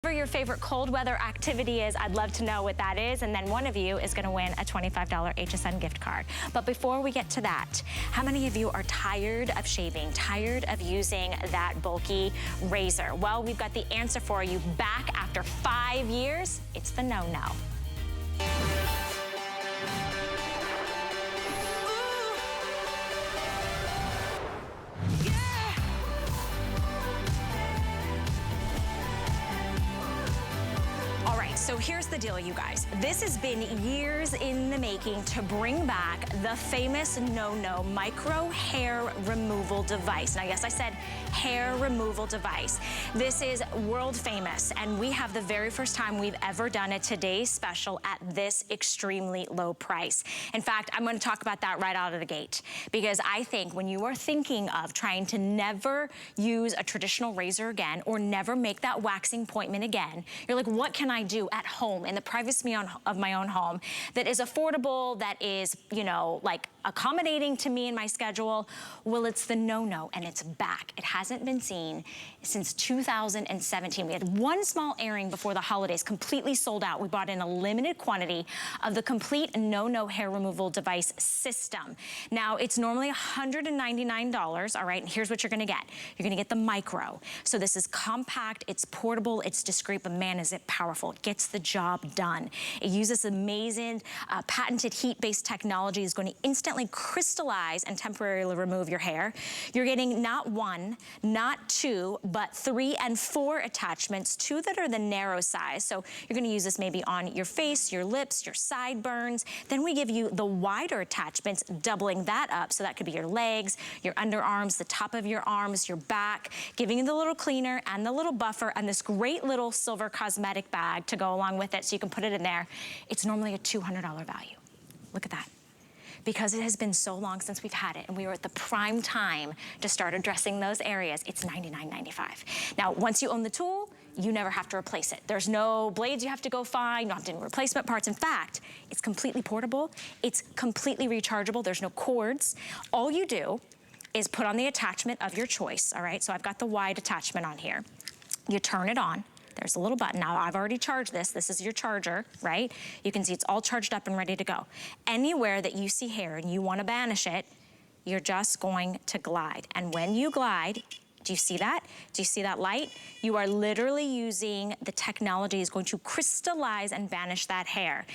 Whatever your favorite cold weather activity is, I'd love to know what that is, and then one of you is gonna win a $25 HSN gift card. But before we get to that, how many of you are tired of shaving, tired of using that bulky razor? Well, we've got the answer for you. Back after 5 years, it's the no-no. So here's the deal, you guys. This has been years in the making to bring back the famous no-no micro hair removal device. Now, yes, I said hair removal device. This is world famous, and we have the very first time we've ever done a today's special at this extremely low price. In fact, I'm gonna talk about that right out of the gate, because I think when you are thinking of trying to never use a traditional razor again, or never make that waxing appointment again, you're like, what can I do at home in the privacy of my own home that is affordable, that is, you know, like accommodating to me and my schedule? Well, it's the no-no, and it's back. It hasn't been seen since 2017. We had one small airing before the holidays, completely sold out. We bought in a limited quantity of the complete no-no hair removal device system. Now, it's normally $199, all right? And here's what you're gonna get. You're gonna get the micro. So this is compact, it's portable, it's discreet, but man, is it powerful. It gets the job done. It uses amazing patented heat-based technology. It's going to instantly crystallize and temporarily remove your hair. You're getting not one, not two, but 3 and 4 attachments, 2 that are the narrow size. So you're gonna use this maybe on your face, your lips, your sideburns. Then we give you the wider attachments, doubling that up. So that could be your legs, your underarms, the top of your arms, your back, giving you the little cleaner and the little buffer and this great little silver cosmetic bag to go along with it so you can put it in there. It's normally a $200 value. Look at that. Because it has been so long since we've had it and we were at the prime time to start addressing those areas, it's $99.95. Now, once you own the tool, you never have to replace it. There's no blades you have to go find, you don't have to do replacement parts. In fact, it's completely portable, it's completely rechargeable, there's no cords. All you do is put on the attachment of your choice, all right? So I've got the wide attachment on here. You turn it on. There's a little button. Now, I've already charged this. This is your charger, right? You can see it's all charged up and ready to go. Anywhere that you see hair and you want to banish it, you're just going to glide. And when you glide, do you see that? Do you see that light? You are literally using the technology is going to crystallize and banish that hair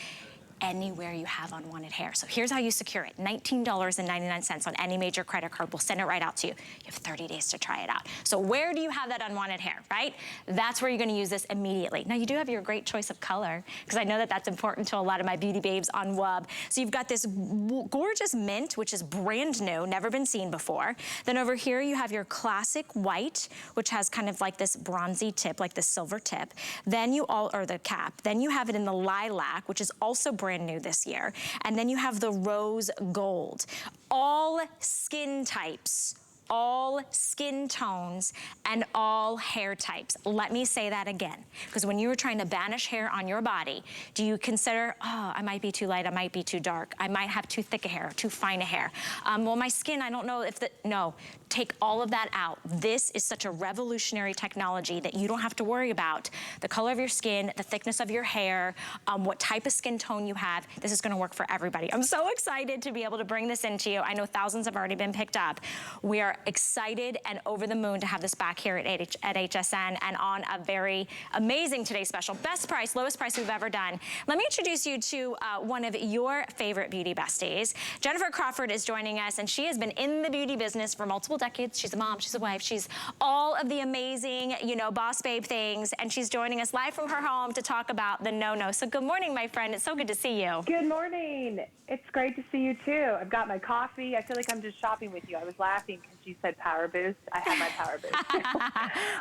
anywhere you have unwanted hair. So here's how you secure it. $19.99 on any major credit card. We'll send it right out to you. You have 30 days to try it out. So where do you have that unwanted hair, right? That's where you're gonna use this immediately. Now you do have your great choice of color, because I know that that's important to a lot of my beauty babes on WUB. So you've got this gorgeous mint, which is brand new, never been seen before. Then over here you have your classic white, which has kind of like this bronzy tip, like this silver tip. Then you or the cap. Then you have it in the lilac, which is also brand new this year. And then you have the rose gold. All skin types, all skin tones, and all hair types. Let me say that again, because when you were trying to banish hair on your body, do you consider, oh, I might be too light, I might be too dark, I might have too thick a hair, too fine a hair. Well, my skin, I don't know if no. Take all of that out. This is such a revolutionary technology that you don't have to worry about the color of your skin, the thickness of your hair, what type of skin tone you have. This is gonna work for everybody. I'm so excited to be able to bring this into you. I know thousands have already been picked up. We are excited and over the moon to have this back here at HSN and on a very amazing today's special. Best price, lowest price we've ever done. Let me introduce you to one of your favorite beauty besties. Jennifer Crawford is joining us, and she has been in the beauty business for multiple decades. She's a mom, she's a wife, she's all of the amazing, you know, boss babe things, and she's joining us live from her home to talk about the no-no. So good morning, my friend. It's so good to see you. Good morning. It's great to see you too. I've got my coffee. I feel like I'm just shopping with you. I was laughing because you said power boost. I have my power boost.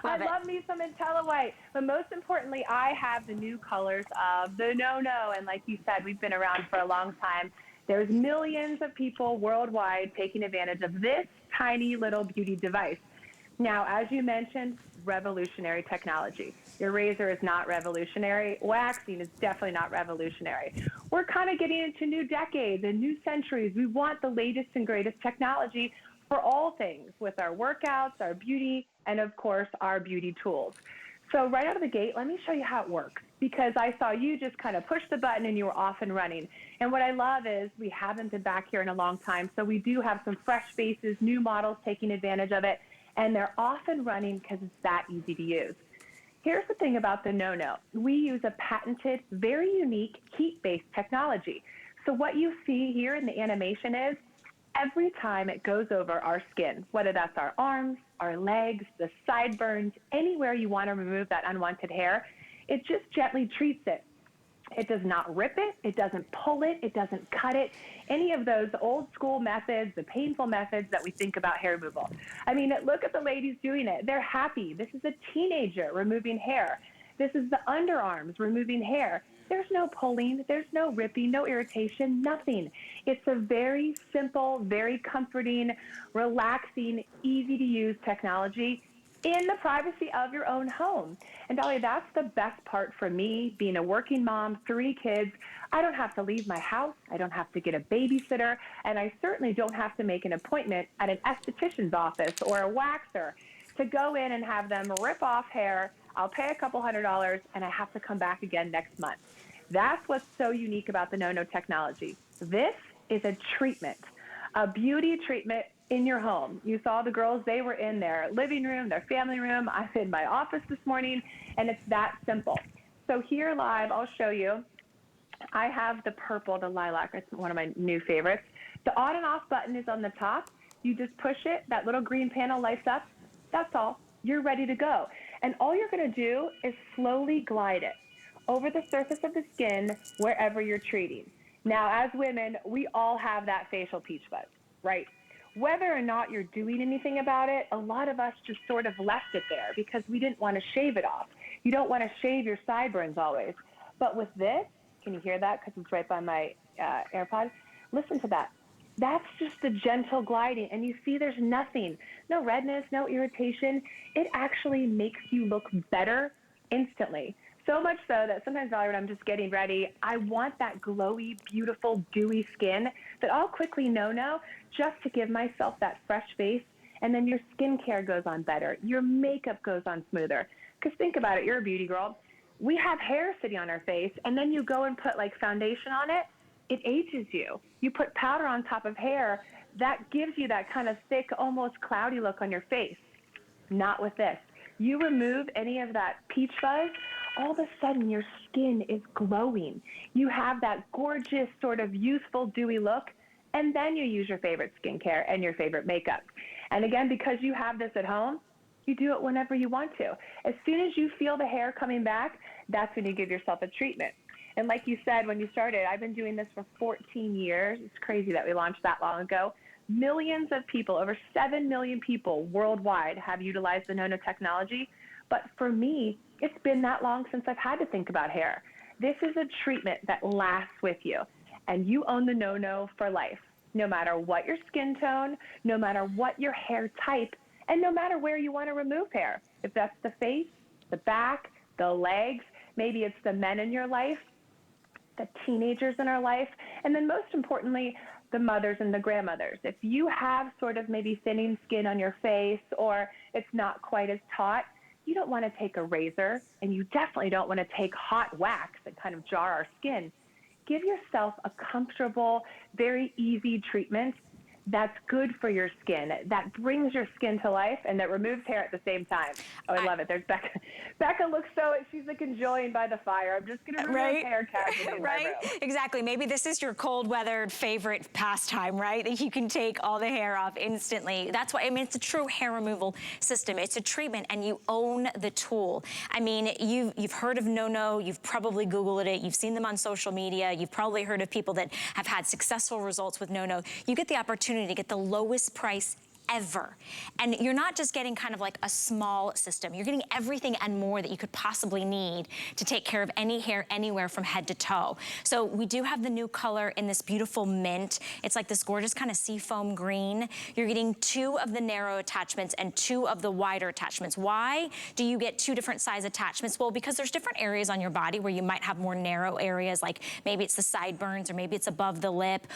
I love me some IntelliWhite. But most importantly, I have the new colors of the no-no. And like you said, we've been around for a long time. There's millions of people worldwide taking advantage of this tiny little beauty device. Now, as you mentioned, revolutionary technology. Your razor is not revolutionary. Waxing is definitely not revolutionary. We're kind of getting into new decades and new centuries. We want the latest and greatest technology for all things with our workouts, our beauty, and of course, our beauty tools. So right out of the gate, let me show you how it works, because I saw you just kind of push the button and you were off and running. And what I love is we haven't been back here in a long time, so we do have some fresh faces, new models taking advantage of it, and they're off and running because it's that easy to use. Here's the thing about the no-no. We use a patented, very unique heat-based technology. So what you see here in the animation is every time it goes over our skin, whether that's our arms, our legs, the sideburns, anywhere you want to remove that unwanted hair, it just gently treats it. It does not rip it, it doesn't pull it, it doesn't cut it, any of those old school methods, the painful methods that we think about hair removal. I mean, look at the ladies doing it. They're happy. This is a teenager removing hair. This is the underarms removing hair. There's no pulling, there's no ripping, no irritation, nothing. It's a very simple, very comforting, relaxing, easy to use technology in the privacy of your own home. And Dolly, that's the best part for me, being a working mom, 3 kids. I don't have to leave my house. I don't have to get a babysitter. And I certainly don't have to make an appointment at an esthetician's office or a waxer to go in and have them rip off hair. I'll pay a couple $100 and I have to come back again next month. That's what's so unique about the no-no technology. This is a treatment, a beauty treatment in your home. You saw the girls, they were in their living room, their family room. I'm in my office this morning, and it's that simple. So here live, I'll show you. I have the purple, the lilac. It's one of my new favorites. The on and off button is on the top. You just push it, that little green panel lights up. That's all. You're ready to go. And all you're going to do is slowly glide it over the surface of the skin wherever you're treating. Now, as women, we all have that facial peach fuzz, right? Whether or not you're doing anything about it, a lot of us just sort of left it there because we didn't want to shave it off. You don't want to shave your sideburns always. But with this, can you hear that? Because it's right by my AirPod. Listen to that. That's just the gentle gliding. And you see there's nothing, no redness, no irritation. It actually makes you look better instantly. So much so that sometimes, Valerie, when I'm just getting ready, I want that glowy, beautiful, dewy skin that I'll quickly no-no just to give myself that fresh face. And then your skincare goes on better. Your makeup goes on smoother. Because think about it, you're a beauty girl. We have hair sitting on our face, and then you go and put like foundation on it. It ages you. You put powder on top of hair, that gives you that kind of thick, almost cloudy look on your face. Not with this. You remove any of that peach fuzz, all of a sudden your skin is glowing. You have that gorgeous sort of youthful, dewy look, and then you use your favorite skincare and your favorite makeup. And again, because you have this at home, you do it whenever you want to. As soon as you feel the hair coming back, that's when you give yourself a treatment. And like you said when you started, I've been doing this for 14 years. It's crazy that we launched that long ago. Millions of people, over 7 million people worldwide have utilized the no-no technology. But for me, it's been that long since I've had to think about hair. This is a treatment that lasts with you, and you own the no-no for life, no matter what your skin tone, no matter what your hair type, and no matter where you want to remove hair. If that's the face, the back, the legs, maybe it's the men in your life, the teenagers in our life, and then most importantly, the mothers and the grandmothers. If you have sort of maybe thinning skin on your face or it's not quite as taut, you don't want to take a razor, and you definitely don't want to take hot wax and kind of jar our skin. Give yourself a comfortable, very easy treatment that's good for your skin, that brings your skin to life, and that removes hair at the same time. Oh, I love it. There's Becca. Becca looks so, she's like enjoying by the fire. I'm just going to remove hair casually in my room. Exactly. Maybe this is your cold weathered favorite pastime, right? That you can take all the hair off instantly. That's why, I mean, it's a true hair removal system. It's a treatment, and you own the tool. I mean, you've heard of no-no. You've probably Googled it. You've seen them on social media. You've probably heard of people that have had successful results with no-no. You get the opportunity to get the lowest price ever. And you're not just getting kind of like a small system. You're getting everything and more that you could possibly need to take care of any hair anywhere from head to toe. So we do have the new color in this beautiful mint. It's like this gorgeous kind of seafoam green. You're getting 2 of the narrow attachments and 2 of the wider attachments. Why do you get 2 different size attachments? Well, because there's different areas on your body where you might have more narrow areas, like maybe it's the sideburns, or maybe it's above the lip,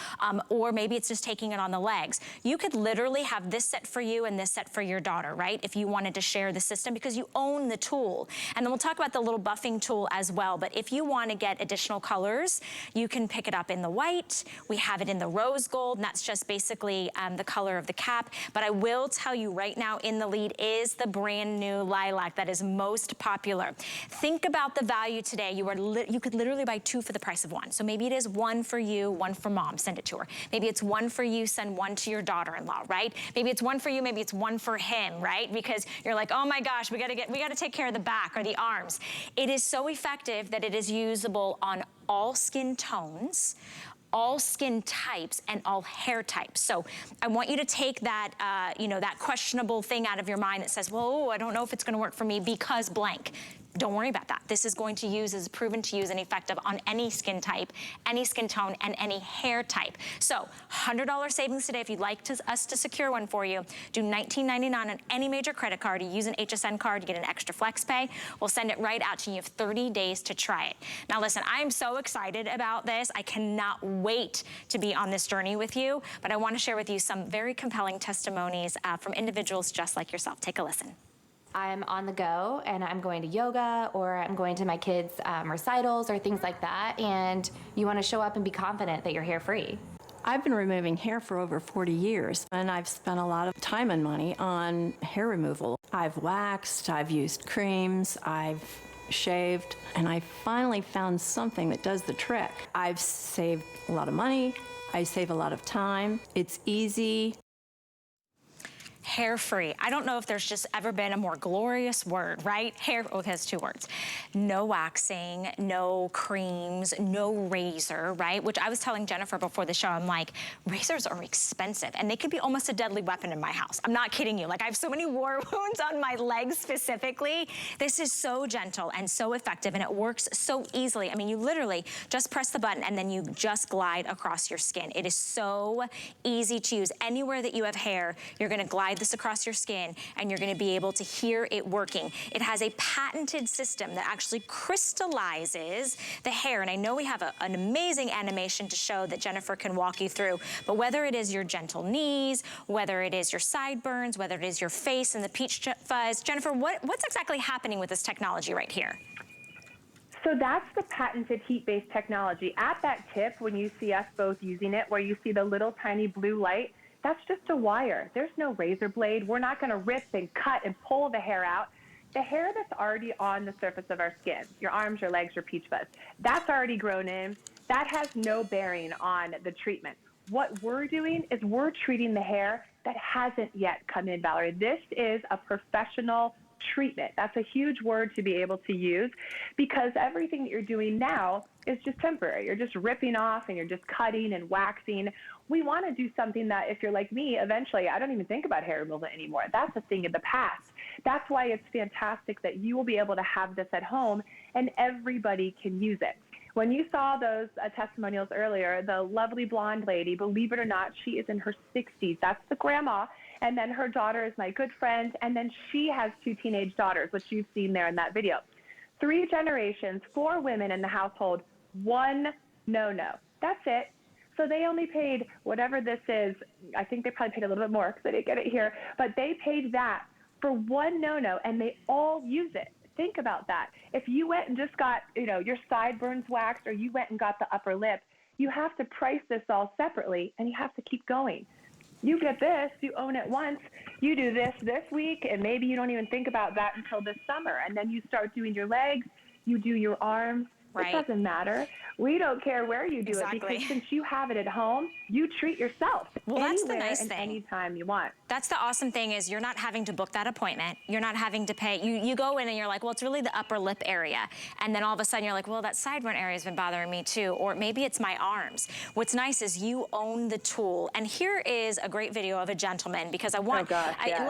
or maybe it's just taking it on the legs. You could literally have this set for you and this set for your daughter, right? If you wanted to share the system, because you own the tool. And then we'll talk about the little buffing tool as well. But if you want to get additional colors, you can pick it up in the white. We have it in the rose gold, and that's just basically the color of the cap. But I will tell you right now, in the lead is the brand new lilac that is most popular. Think about the value today. You could literally buy 2 for the price of 1. So maybe it is 1 for you, 1 for mom, send it to her. Maybe it's 1 for you, send 1 to your daughter-in-law, right? Maybe it's 1 for you, maybe it's 1 for him, right? Because you're like, oh my gosh, we gotta take care of the back or the arms. It is so effective that it is usable on all skin tones, all skin types, and all hair types. So I want you to take that, that questionable thing out of your mind that says, well, I don't know if it's gonna work for me because blank. Don't worry about that. This is proven to use and effective on any skin type, any skin tone, and any hair type. So $100 savings today if you'd like us to secure one for you. Do $19.99 on any major credit card. You use an HSN card, you get an extra flex pay. We'll send it right out to you. You have 30 days to try it. Now listen, I am so excited about this. I cannot wait to be on this journey with you, but I want to share with you some very compelling testimonies from individuals just like yourself. Take a listen. I'm on the go and I'm going to yoga or I'm going to my kids' recitals or things like that, and you want to show up and be confident that you're hair free. I've been removing hair for over 40 years, and I've spent a lot of time and money on hair removal. I've waxed, I've used creams, I've shaved, and I finally found something that does the trick. I've saved a lot of money, I save a lot of time, it's easy. Hair-free. I don't know if there's just ever been a more glorious word, right? It has 2 words. No waxing, no creams, no razor, right? Which I was telling Jennifer before the show, I'm like, razors are expensive and they could be almost a deadly weapon in my house. I'm not kidding you. Like, I have so many war wounds on my legs specifically. This is so gentle and so effective, and it works so easily. I mean, you literally just press the button and then you just glide across your skin. It is so easy to use. Anywhere that you have hair, you're gonna glide this across your skin and you're gonna be able to hear it working. It has a patented system that actually crystallizes the hair. And I know we have an amazing animation to show that Jennifer can walk you through, but whether it is your gentle knees, whether it is your sideburns, whether it is your face and the peach fuzz, Jennifer, what's exactly happening with this technology right here? So that's the patented heat-based technology. At that tip, when you see us both using it, where you see the little tiny blue light, that's just a wire. There's no razor blade. We're not going to rip and cut and pull the hair out. The hair that's already on the surface of our skin, your arms, your legs, your peach fuzz, that's already grown in. That has no bearing on the treatment. What we're doing is we're treating the hair that hasn't yet come in, Valerie. This is a professional treatment. That's a huge word to be able to use, because everything that you're doing now is just temporary. You're just ripping off and you're just cutting and waxing. We want to do something that, if you're like me, eventually I don't even think about hair removal anymore. That's a thing of the past. That's why it's fantastic that you will be able to have this at home and everybody can use it. When you saw those testimonials earlier, the lovely blonde lady, believe it or not, she is in her 60s. That's the grandma. And then her daughter is my good friend. And then she has 2 teenage daughters, which you've seen there in that video. 3 generations, 4 women in the household, 1 no-no. That's it. So they only paid whatever this is. I think they probably paid a little bit more because I didn't get it here. But they paid that for 1 no-no, and they all use it. Think about that. If you went and just got, your sideburns waxed, or you went and got the upper lip, you have to price this all separately, and you have to keep going. You get this, you own it once, you do this week, and maybe you don't even think about that until this summer. And then you start doing your legs, you do your arms. Right. It doesn't matter. We don't care where you do it, because since you have it at home, you treat yourself. Well, that's the nice thing. Anytime you want. That's the awesome thing, is you're not having to book that appointment. You're not having to pay. You go in and you're like, well, it's really the upper lip area. And then all of a sudden you're like, well, that sideburn area has been bothering me too. Or maybe it's my arms. What's nice is you own the tool. And here is a great video of a gentleman, because I want,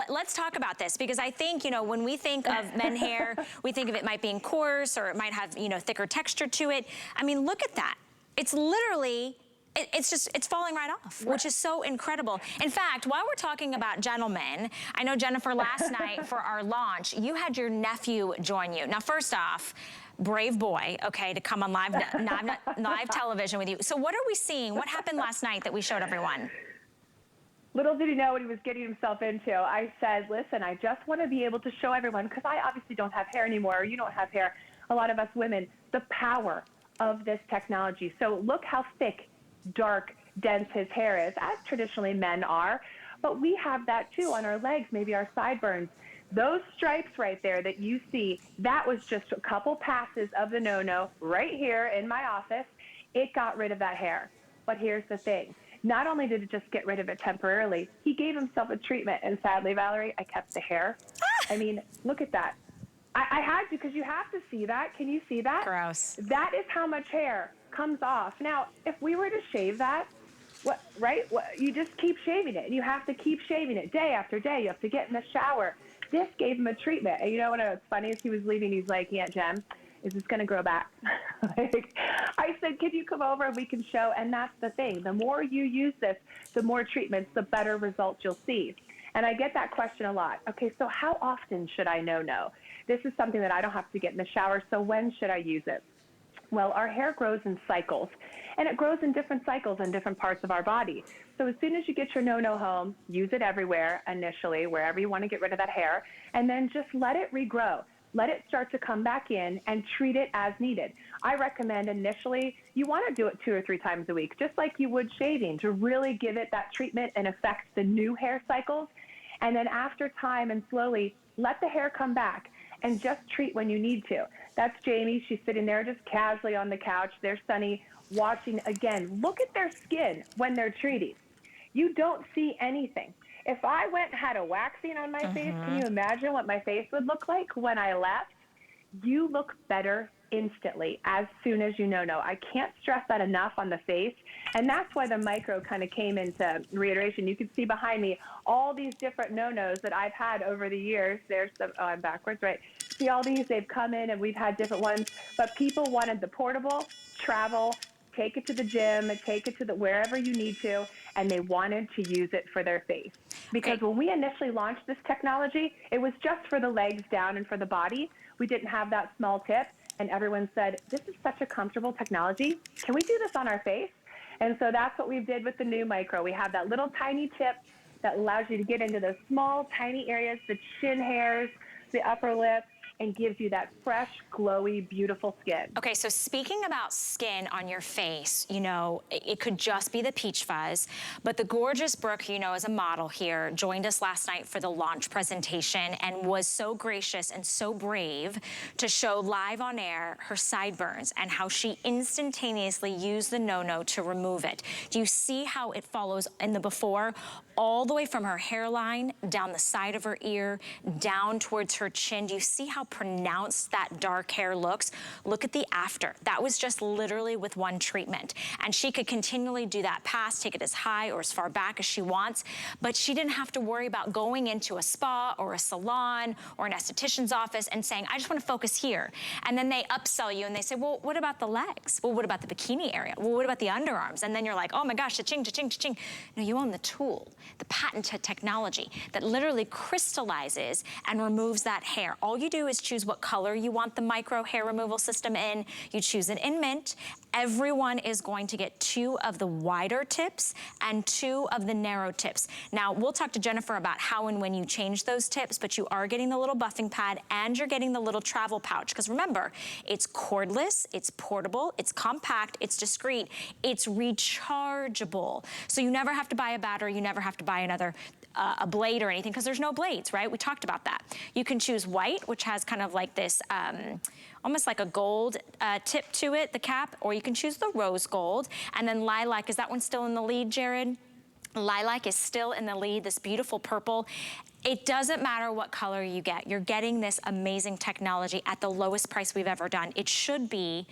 let's talk about this, because I think, when we think of men hair, we think of it might being coarse, or it might have, thicker texture to it. I mean, look at that. It's literally, it's falling right off, which is so incredible. In fact, while we're talking about gentlemen, I know, Jennifer, last night for our launch, you had your nephew join you. Now, first off, brave boy, okay, to come on live television with you. So what are we seeing? What happened last night that we showed everyone? Little did he know what he was getting himself into. I said, listen, I just want to be able to show everyone, because I obviously don't have hair anymore, or you don't have hair, a lot of us women, the power of this technology. So look how thick, dark, dense his hair is, as traditionally men are. But we have that too on our legs, maybe our sideburns. Those stripes right there that you see, that was just a couple passes of the no-no right here in my office. It got rid of that hair. But here's the thing. Not only did it just get rid of it temporarily, he gave himself a treatment. And sadly, Valerie, I kept the hair. I mean, look at that. I had to, because you have to see that. Can you see that? Gross. That is how much hair comes off. Now, if we were to shave that, you just keep shaving it. And you have to keep shaving it day after day. You have to get in the shower. This gave him a treatment. And you know what was funny? As he was leaving, he's like, Aunt Jem, is this going to grow back? I said, can you come over and we can show? And that's the thing. The more you use this, the more treatments, the better results you'll see. And I get that question a lot. Okay, so how often should I no-no? This is something that I don't have to get in the shower, so when should I use it? Well, our hair grows in cycles, and it grows in different cycles in different parts of our body. So as soon as you get your no-no home, use it everywhere initially, wherever you want to get rid of that hair, and then just let it regrow. Let it start to come back in and treat it as needed. I recommend initially you want to do it 2 or 3 times a week, just like you would shaving, to really give it that treatment and affect the new hair cycles. And then after time and slowly, let the hair come back and just treat when you need to. That's Jamie. She's sitting there just casually on the couch. There's Sunny watching. Again, look at their skin when they're treating. You don't see anything. If I went and had a waxing on my face, can you imagine what my face would look like when I left? You look better instantly as soon as you no-no. I can't stress that enough on the face. And that's why the micro kind of came into reiteration. You can see behind me all these different no-nos that I've had over the years. There's some, oh, I'm backwards, right? See all these, they've come in and we've had different ones. But people wanted the portable, travel, take it to the gym, take it to wherever you need to, and they wanted to use it for their face. Because when we initially launched this technology, it was just for the legs down and for the body. We didn't have that small tip, and everyone said, this is such a comfortable technology. Can we do this on our face? And so that's what we did with the new micro. We have that little tiny tip that allows you to get into those small, tiny areas, the chin hairs, the upper lip, and gives you that fresh, glowy, beautiful skin. Okay, so speaking about skin on your face, you know, it could just be the peach fuzz, but the gorgeous Brooke, you know, is a model here, joined us last night for the launch presentation and was so gracious and so brave to show live on air her sideburns and how she instantaneously used the no-no to remove it. Do you see how it follows in the before? All the way from her hairline, down the side of her ear, down towards her chin. Do you see how pronounced that dark hair looks? Look at the after. That was just literally with one treatment. And she could continually do that pass, take it as high or as far back as she wants, but she didn't have to worry about going into a spa or a salon or an esthetician's office and saying, I just want to focus here. And then they upsell you and they say, well, what about the legs? Well, what about the bikini area? Well, what about the underarms? And then you're like, oh my gosh, cha-ching, cha-ching, cha-ching. No, you own the tool, the patented technology that literally crystallizes and removes that hair. All you do is choose what color you want the micro hair removal system in. You choose it in mint. Everyone is going to get 2 of the wider tips and 2 of the narrow tips. Now, we'll talk to Jennifer about how and when you change those tips, but you are getting the little buffing pad and you're getting the little travel pouch. Because remember, it's cordless, it's portable, it's compact, it's discreet, it's rechargeable. So you never have to buy a battery, you never have to buy another a blade or anything, because there's no blades, right? We talked about that. You can choose white, which has kind of like this, almost like a gold tip to it, the cap, or you can choose the rose gold. And then lilac, is that one still in the lead, Jared? Lilac is still in the lead, this beautiful purple. It doesn't matter what color you get. You're getting this amazing technology at the lowest price we've ever done. It should be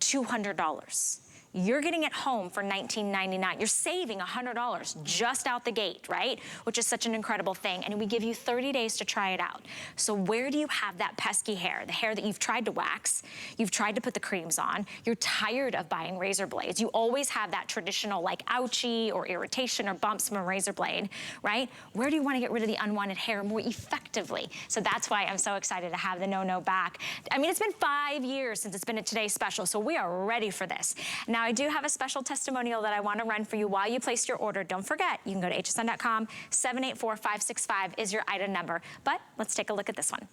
$200. You're getting it home for $19.99. You're saving $100 just out the gate, right? Which is such an incredible thing. And we give you 30 days to try it out. So where do you have that pesky hair? The hair that you've tried to wax, you've tried to put the creams on, you're tired of buying razor blades. You always have that traditional like ouchie or irritation or bumps from a razor blade, right? Where do you want to get rid of the unwanted hair more effectively? So that's why I'm so excited to have the no-no back. I mean, it's been 5 years since it's been a Today Special, so we are ready for this. Now, I do have a special testimonial that I want to run for you while you place your order. Don't forget, you can go to hsn.com. 784565 is your item number. But let's take a look at this one.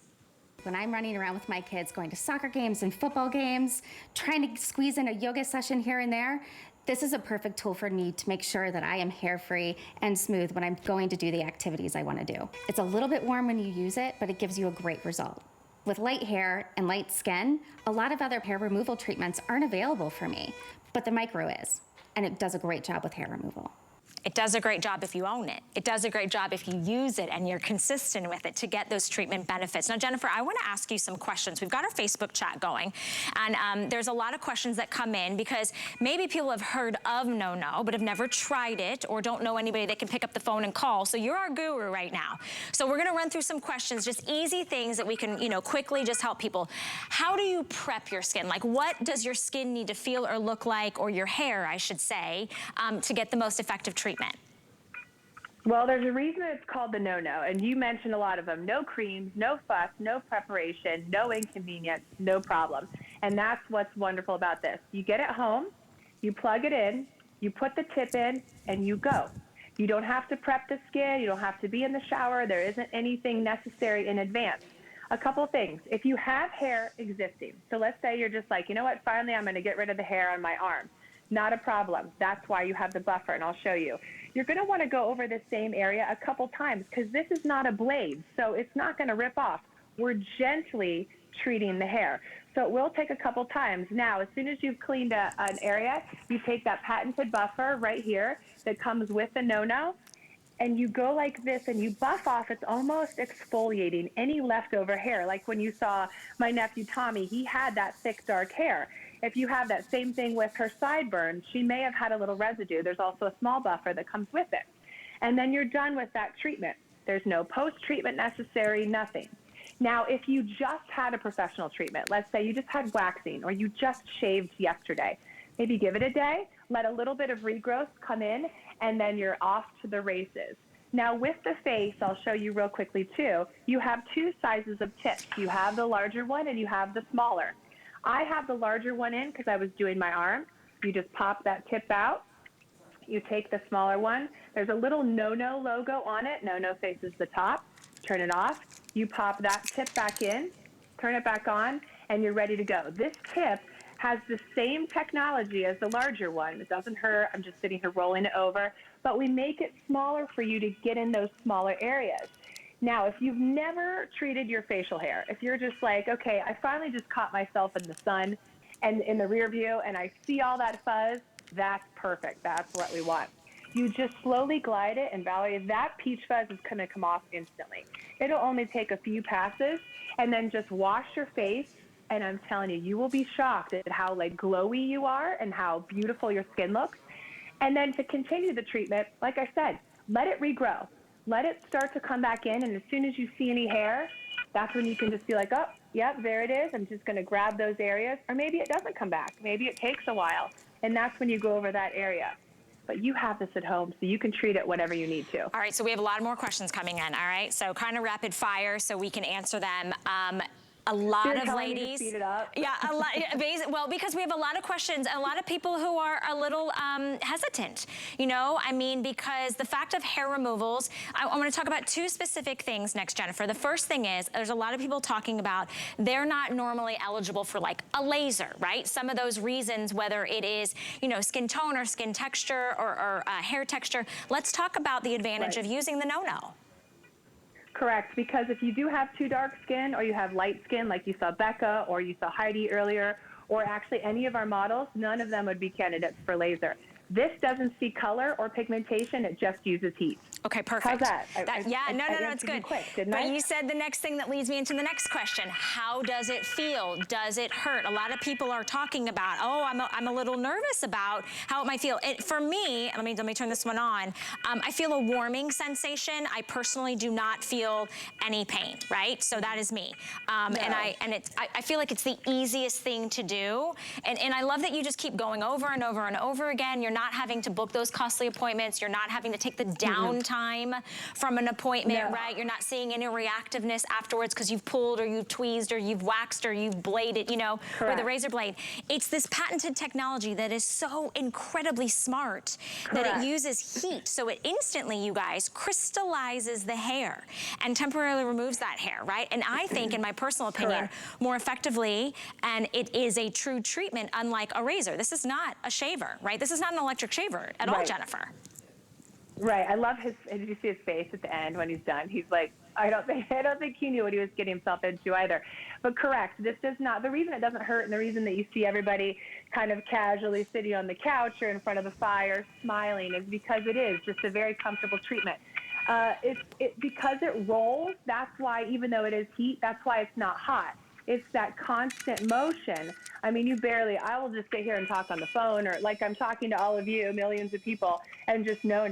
When I'm running around with my kids, going to soccer games and football games, trying to squeeze in a yoga session here and there, this is a perfect tool for me to make sure that I am hair-free and smooth when I'm going to do the activities I want to do. It's a little bit warm when you use it, but it gives you a great result. With light hair and light skin, a lot of other hair removal treatments aren't available for me, but the micro is, and it does a great job with hair removal. It does a great job if you own it. It does a great job if you use it and you're consistent with it to get those treatment benefits. Now, Jennifer, I want to ask you some questions. We've got our Facebook chat going, and there's a lot of questions that come in because maybe people have heard of No-No, but have never tried it or don't know anybody that can pick up the phone and call. So you're our guru right now. So we're going to run through some questions, just easy things that we can, quickly just help people. How do you prep your skin? Like, what does your skin need to feel or look like, or your hair, I should say, to get the most effective treatment? Well, there's a reason it's called the no-no, and you mentioned a lot of them. No creams, no fuss, no preparation, no inconvenience, no problem. And that's what's wonderful about this. You get it home, you plug it in, you put the tip in, and you go. You don't have to prep the skin. You don't have to be in the shower. There isn't anything necessary in advance. A couple things. If you have hair existing, so let's say you're just like, you know what, finally I'm going to get rid of the hair on my arm. Not a problem. That's why you have the buffer, and I'll show you. You're going to want to go over the same area a couple times because this is not a blade, so it's not going to rip off. We're gently treating the hair. So it will take a couple times. Now, as soon as you've cleaned an area, you take that patented buffer right here that comes with the no-no, and you go like this and you buff off. It's almost exfoliating any leftover hair. Like when you saw my nephew Tommy, he had that thick, dark hair. If you have that same thing with her sideburns, she may have had a little residue. There's also a small buffer that comes with it. And then you're done with that treatment. There's no post-treatment necessary, nothing. Now, if you just had a professional treatment, let's say you just had waxing or you just shaved yesterday, maybe give it a day, let a little bit of regrowth come in, and then you're off to the races. Now, with the face, I'll show you real quickly too, you have two sizes of tips. You have the larger one and you have the smaller. I have the larger one in because I was doing my arm. You just pop that tip out. You take the smaller one. There's a little no-no logo on it. No-no faces the top. Turn it off. You pop that tip back in, turn it back on, and you're ready to go. This tip has the same technology as the larger one. It doesn't hurt. I'm just sitting here rolling it over. But we make it smaller for you to get in those smaller areas. Now, if you've never treated your facial hair, if you're just like, okay, I finally just caught myself in the sun and in the rear view and I see all that fuzz, that's perfect. That's what we want. You just slowly glide it, and Valerie, that peach fuzz is going to come off instantly. It'll only take a few passes, and then just wash your face, and I'm telling you, you will be shocked at how glowy you are and how beautiful your skin looks. And then to continue the treatment, like I said, let it regrow. Let it start to come back in, and as soon as you see any hair, that's when you can just be like, oh, yep, there it is. I'm just going to grab those areas. Or maybe it doesn't come back. Maybe it takes a while, and that's when you go over that area. But you have this at home, so you can treat it whenever you need to. All right, so we have a lot more questions coming in, all right? So kind of rapid fire so we can answer them. A lot of ladies. Speed it up. Yeah, a lot. Well, because we have a lot of questions, a lot of people who are a little hesitant. Because the fact of hair removals, I want to talk about two specific things next, Jennifer. The first thing is there's a lot of people talking about they're not normally eligible for like a laser, right? Some of those reasons, whether it is skin tone or skin texture or hair texture. Let's talk about the advantage of using the no-no. Correct, because if you do have too dark skin or you have light skin like you saw Becca or you saw Heidi earlier, or actually any of our models, none of them would be candidates for laser. This doesn't see color or pigmentation, it just uses heat. Okay, perfect. How's that? No, it's good. Quick, didn't I? But you said the next thing that leads me into the next question. How does it feel? Does it hurt? A lot of people are talking about, oh, I'm a little nervous about how it might feel. For me, let me turn this one on. I feel a warming sensation. I personally do not feel any pain, right? So that is me. No. And I feel like it's the easiest thing to do. And I love that you just keep going over and over and over again. You're not having to book those costly appointments. You're not having to take the downtime time from an appointment, right? You're not seeing any reactiveness afterwards because you've pulled or you've tweezed or you've waxed or you've bladed, you know, with a razor blade. It's this patented technology that is so incredibly smart that it uses heat. So it instantly, you guys, crystallizes the hair and temporarily removes that hair, right? And I think, in my personal opinion, more effectively, and it is a true treatment unlike a razor. This is not a shaver, right? This is not an electric shaver at all, Jennifer. Right. I love his, did you see his face at the end when he's done? He's like, I don't think he knew what he was getting himself into either. But correct, this does not, the reason it doesn't hurt and the reason that you see everybody kind of casually sitting on the couch or in front of the fire smiling is because it is just a very comfortable treatment. Because it rolls, that's why, even though it is heat, that's why it's not hot. It's that constant motion. I mean, I will just sit here and talk on the phone or like I'm talking to all of you, millions of people, and just no.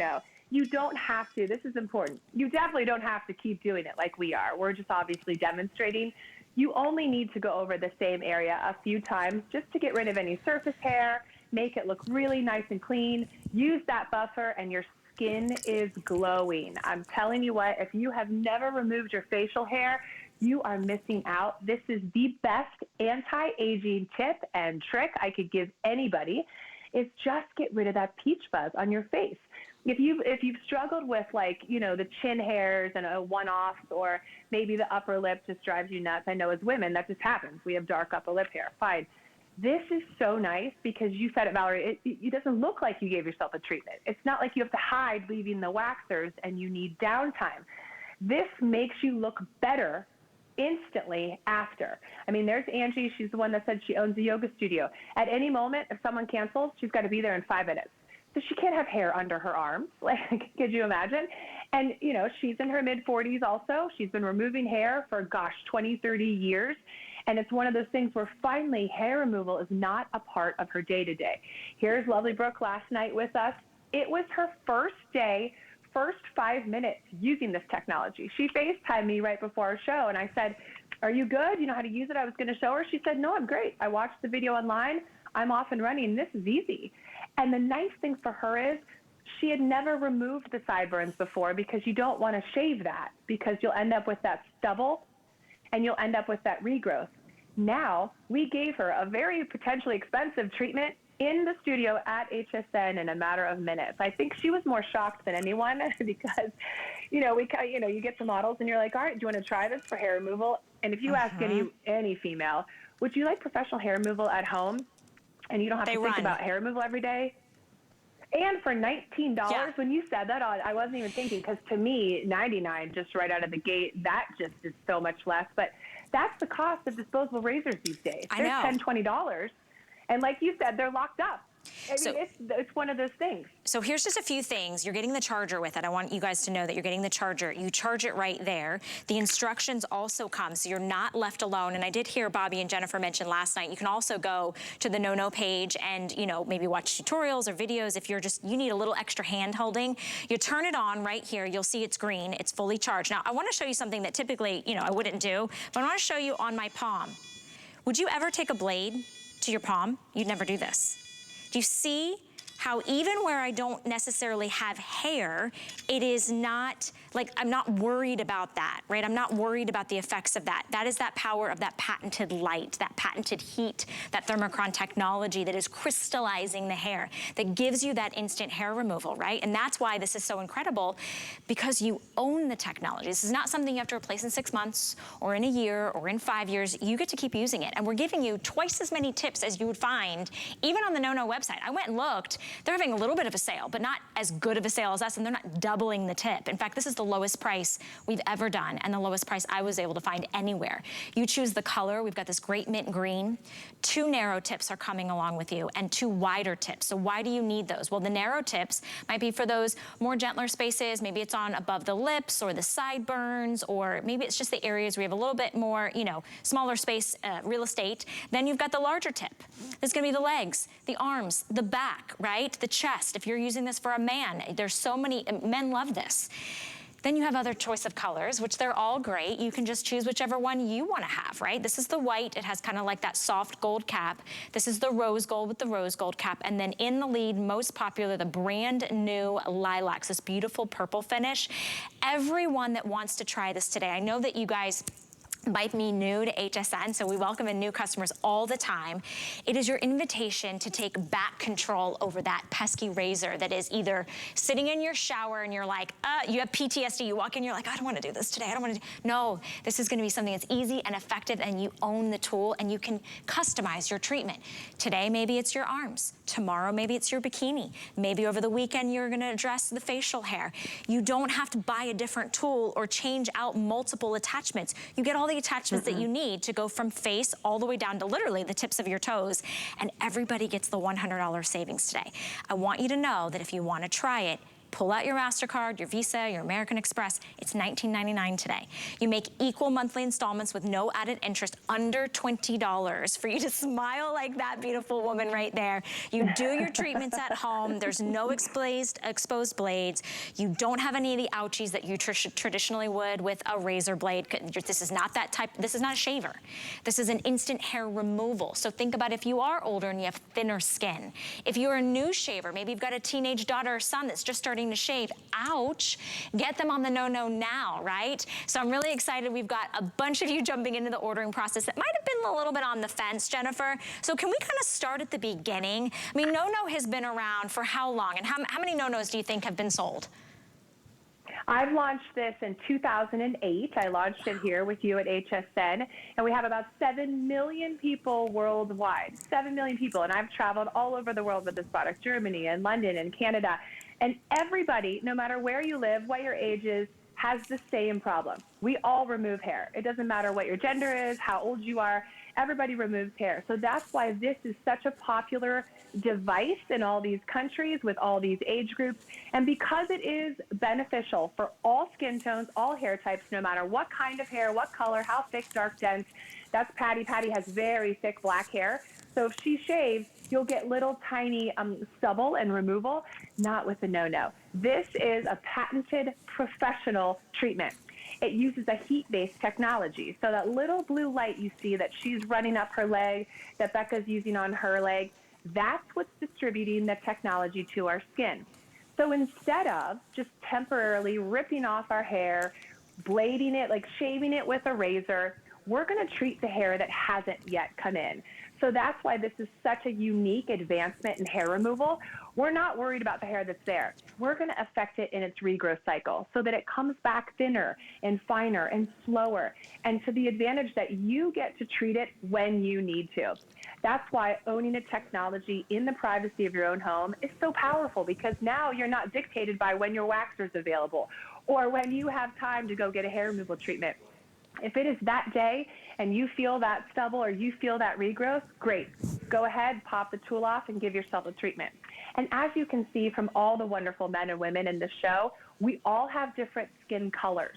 You don't have to. This is important. You definitely don't have to keep doing it like we are. We're just obviously demonstrating. You only need to go over the same area a few times just to get rid of any surface hair, make it look really nice and clean. Use that buffer and your skin is glowing. I'm telling you what, if you have never removed your facial hair, you are missing out. This is the best anti-aging tip and trick I could give anybody, is just get rid of that peach fuzz on your face. If you've struggled with, like, you know, the chin hairs and a one-offs, or maybe the upper lip just drives you nuts. I know as women that just happens. We have dark upper lip hair. Fine. This is so nice because you said it, Valerie, it doesn't look like you gave yourself a treatment. It's not like you have to hide leaving the waxers and you need downtime. This makes you look better instantly after. I mean, there's Angie. She's the one that said she owns a yoga studio. At any moment, if someone cancels, she's got to be there in 5 minutes. So she can't have hair under her arms. Like, could you imagine? And, you know, she's in her mid-40s also. She's been removing hair for, 20, 30 years. And it's one of those things where finally hair removal is not a part of her day-to-day. Here's Lovely Brooke last night with us. It was her first day, first 5 minutes using this technology. She FaceTimed me right before our show, and I said, are you good? You know how to use it? I was going to show her. She said, no, I'm great. I watched the video online. I'm off and running. This is easy. And the nice thing for her is she had never removed the sideburns before, because you don't want to shave that, because you'll end up with that stubble and you'll end up with that regrowth. Now, we gave her a very potentially expensive treatment in the studio at HSN in a matter of minutes. I think she was more shocked than anyone because, you get some models and you're like, all right, do you want to try this for hair removal? And if you ask any female, would you like professional hair removal at home? And you don't have to think about hair removal every day. And for $19, when you said that, I wasn't even thinking, because to me, $99 just right out of the gate, that just is so much less. But that's the cost of disposable razors these days. They're $10, $20. And like you said, they're locked up. I mean, it's one of those things. So here's just a few things. You're getting the charger with it. I want you guys to know that you're getting the charger. You charge it right there. The instructions also come, so you're not left alone. And I did hear Bobby and Jennifer mention last night, you can also go to the No page and, maybe watch tutorials or videos if you need a little extra hand holding. You turn it on right here. You'll see it's green. It's fully charged. Now, I want to show you something that typically, I wouldn't do, but I want to show you on my palm. Would you ever take a blade to your palm? You'd never do this. Do you see how even where I don't necessarily have hair, it is not, like, I'm not worried about that, right? I'm not worried about the effects of that. That is that power of that patented light, that patented heat, that thermocron technology that is crystallizing the hair, that gives you that instant hair removal, right? And that's why this is so incredible, because you own the technology. This is not something you have to replace in 6 months or in a year or in 5 years. You get to keep using it. And we're giving you twice as many tips as you would find even on the No website. I went and looked. They're having a little bit of a sale, but not as good of a sale as us, and they're not doubling the tip. In fact, this is the lowest price we've ever done, and the lowest price I was able to find anywhere. You choose the color. We've got this great mint green. 2 narrow tips are coming along with you, and 2 wider tips. So why do you need those? Well, the narrow tips might be for those more gentler spaces. Maybe it's on above the lips or the sideburns, or maybe it's just the areas where you have a little bit more, smaller space, real estate. Then you've got the larger tip. This is gonna be the legs, the arms, the back, right? The chest. If you're using this for a man, there's so many, men love this. Then you have other choice of colors, which they're all great. You can just choose whichever one you want to have, right? This is the white. It has kind of like that soft gold cap. This is the rose gold with the rose gold cap. And then in the lead, most popular, the brand new lilacs, this beautiful purple finish. Everyone that wants to try this today, I know that you guys might be new to HSN, so we welcome in new customers all the time. It is your invitation to take back control over that pesky razor that is either sitting in your shower and you're like, you have PTSD, you walk in, you're like, I don't wanna do this today, I don't wanna do. No, this is gonna be something that's easy and effective, and you own the tool and you can customize your treatment. Today, maybe it's your arms. Tomorrow, maybe it's your bikini. Maybe over the weekend, you're gonna address the facial hair. You don't have to buy a different tool or change out multiple attachments. You get all the attachments that you need to go from face all the way down to literally the tips of your toes, and everybody gets the $100 savings today. I want you to know that if you want to try it, pull out your MasterCard, your Visa, your American Express. It's $19.99 today. You make equal monthly installments with no added interest, under $20 for you to smile like that beautiful woman right there. You do your treatments at home. There's no exposed blades. You don't have any of the ouchies that you traditionally would with a razor blade. This is not that type. This is not a shaver. This is an instant hair removal. So think about if you are older and you have thinner skin. If you're a new shaver, maybe you've got a teenage daughter or son that's just starting to shave, ouch, get them on the no-no now, right? So I'm really excited. We've got a bunch of you jumping into the ordering process that might have been a little bit on the fence, Jennifer. So can we kind of start at the beginning? I mean, no-no has been around for how long? And how many no-nos do you think have been sold? I've launched this in 2008. I launched it here with you at HSN, and we have about 7 million people worldwide. 7 million people, and I've traveled all over the world with this product, Germany and London and Canada. And everybody, no matter where you live, what your age is, has the same problem. We all remove hair. It doesn't matter what your gender is, how old you are, everybody removes hair. So that's why this is such a popular device in all these countries with all these age groups. And because it is beneficial for all skin tones, all hair types, no matter what kind of hair, what color, how thick, dark, dense. That's Patty. Patty has very thick black hair. So if she shaves, you'll get little tiny stubble and removal, not with the no-no. This is a patented professional treatment. It uses a heat-based technology. So that little blue light you see that she's running up her leg, that Becca's using on her leg, that's what's distributing the technology to our skin. So instead of just temporarily ripping off our hair, blading it, like shaving it with a razor, we're going to treat the hair that hasn't yet come in. So that's why this is such a unique advancement in hair removal. We're not worried about the hair that's there. We're going to affect it in its regrowth cycle so that it comes back thinner and finer and slower, and to the advantage that you get to treat it when you need to. That's why owning a technology in the privacy of your own home is so powerful, because now you're not dictated by when your waxer's available or when you have time to go get a hair removal treatment. If it is that day and you feel that stubble or you feel that regrowth, great. Go ahead, pop the tool off and give yourself a treatment. And as you can see from all the wonderful men and women in the show, we all have different skin colors.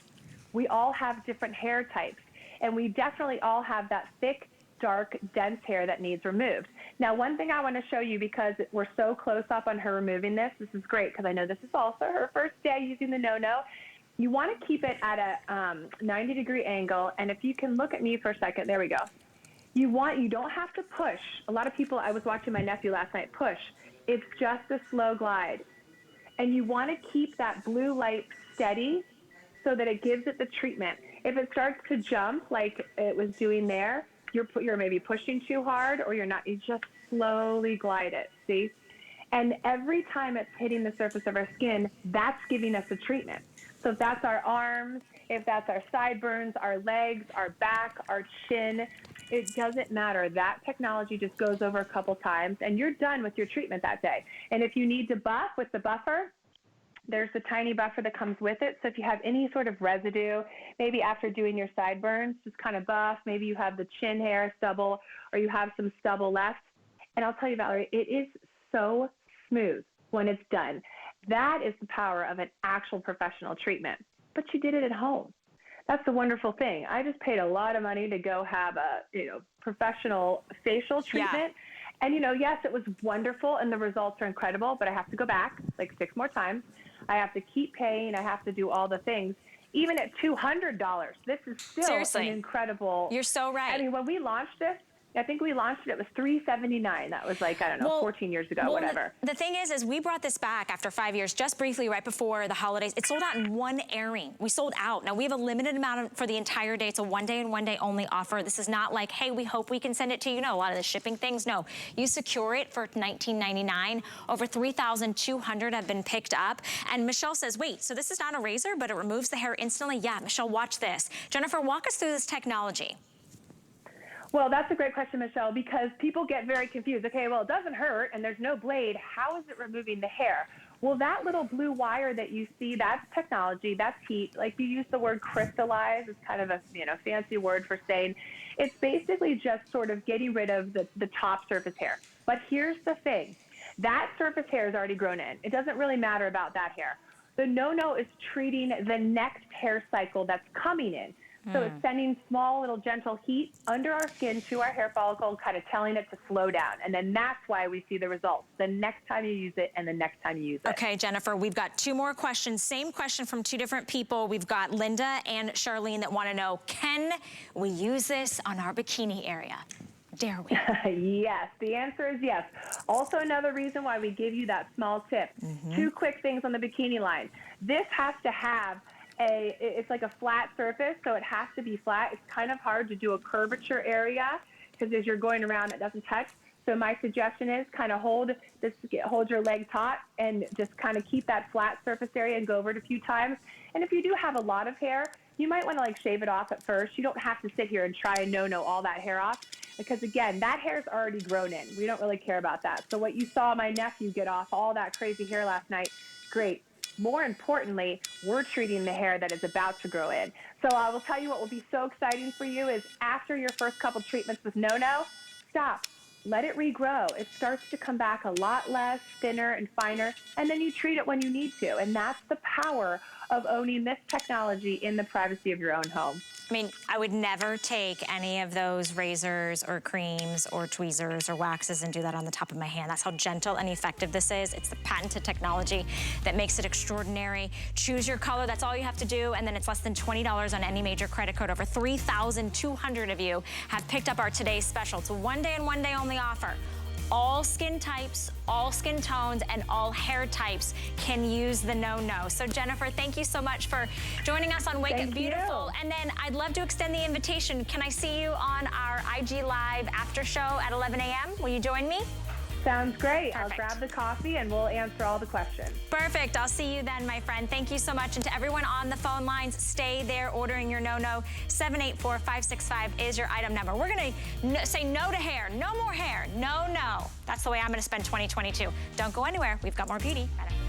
We all have different hair types. And we definitely all have that thick, dark, dense hair that needs removed. Now, one thing I want to show you, because we're so close up on her removing this is great because I know this is also her first day using the no-no. You want to keep it at a 90-degree angle, and if you can look at me for a second, there we go. You don't have to push. A lot of people, I was watching my nephew last night, push. It's just a slow glide. And you want to keep that blue light steady so that it gives it the treatment. If it starts to jump like it was doing there, you're maybe pushing too hard, or you're not. You just slowly glide it, see? And every time it's hitting the surface of our skin, that's giving us a treatment. So if that's our arms, if that's our sideburns, our legs, our back, our chin, it doesn't matter. That technology just goes over a couple times, and you're done with your treatment that day. And if you need to buff with the buffer, there's a tiny buffer that comes with it. So if you have any sort of residue, maybe after doing your sideburns, just kind of buff, maybe you have the chin hair stubble or you have some stubble left. And I'll tell you, Valerie, it is so smooth when it's done. That is the power of an actual professional treatment. But you did it at home. That's the wonderful thing. I just paid a lot of money to go have a professional facial treatment. Yeah. And, yes, it was wonderful and the results are incredible, but I have to go back like 6 more times. I have to keep paying. I have to do all the things. Even at $200, this is still Seriously. an incredible. You're so right. I mean, when we launched this, I think we launched it was $379. That was like, I don't know, 14 years ago, whatever. The thing is we brought this back after 5 years, just briefly right before the holidays. It sold out in one airing. We sold out. Now we have a limited amount for the entire day. It's a one day and one day only offer. This is not like, hey, we hope we can send it to you. No, a lot of the shipping things, no. You secure it for $19.99. Over 3,200 have been picked up. And Michelle says, wait, so this is not a razor, but it removes the hair instantly? Yeah, Michelle, watch this. Jennifer, walk us through this technology. Well, that's a great question, Michelle, because people get very confused. Okay, well, it doesn't hurt and there's no blade. How is it removing the hair? Well, that little blue wire that you see, that's technology, that's heat. Like you use the word crystallize, it's kind of a fancy word for saying it's basically just sort of getting rid of the top surface hair. But here's the thing. That surface hair is already grown in. It doesn't really matter about that hair. The no-no is treating the next hair cycle that's coming in. So it's sending small little gentle heat under our skin to our hair follicle, kind of telling it to slow down. And then that's why we see the results the next time you use it and the next time you use it. Okay, Jennifer, we've got two more questions. Same question from two different people. We've got Linda and Charlene that want to know, can we use this on our bikini area? Dare we? Yes, the answer is yes. Also another reason why we give you that small tip. Two quick things on the bikini line. This has to have it's like a flat surface, so it has to be flat. It's kind of hard to do a curvature area because as you're going around, it doesn't touch. So my suggestion is kind of hold your legs taut and just kind of keep that flat surface area and go over it a few times. And if you do have a lot of hair, you might want to like shave it off at first. You don't have to sit here and try and no all that hair off because again, that hair's already grown in. We don't really care about that. So what you saw my nephew get off all that crazy hair last night, great. More importantly, we're treating the hair that is about to grow in. So I will tell you what will be so exciting for you is after your first couple treatments with no-no, stop. Let it regrow. It starts to come back a lot less, thinner and finer, and then you treat it when you need to. And that's the power of owning this technology in the privacy of your own home. I mean, I would never take any of those razors or creams or tweezers or waxes and do that on the top of my hand. That's how gentle and effective this is. It's the patented technology that makes it extraordinary. Choose your color, that's all you have to do, and then it's less than $20 on any major credit card. Over 3,200 of you have picked up our today's special. It's a one day and one day only offer. All skin types, all skin tones, and all hair types can use the no-no. So Jennifer, thank you so much for joining us on Wake Up Beautiful. And then I'd love to extend the invitation. Can I see you on our IG Live after show at 11 a.m.? Will you join me? Sounds great. Perfect. I'll grab the coffee and we'll answer all the questions. Perfect. I'll see you then, my friend. Thank you so much. And to everyone on the phone lines, stay there ordering your no-no. 784-565 is your item number. We're going to say no to hair. No more hair. No. That's the way I'm going to spend 2022. Don't go anywhere. We've got more beauty. Bye.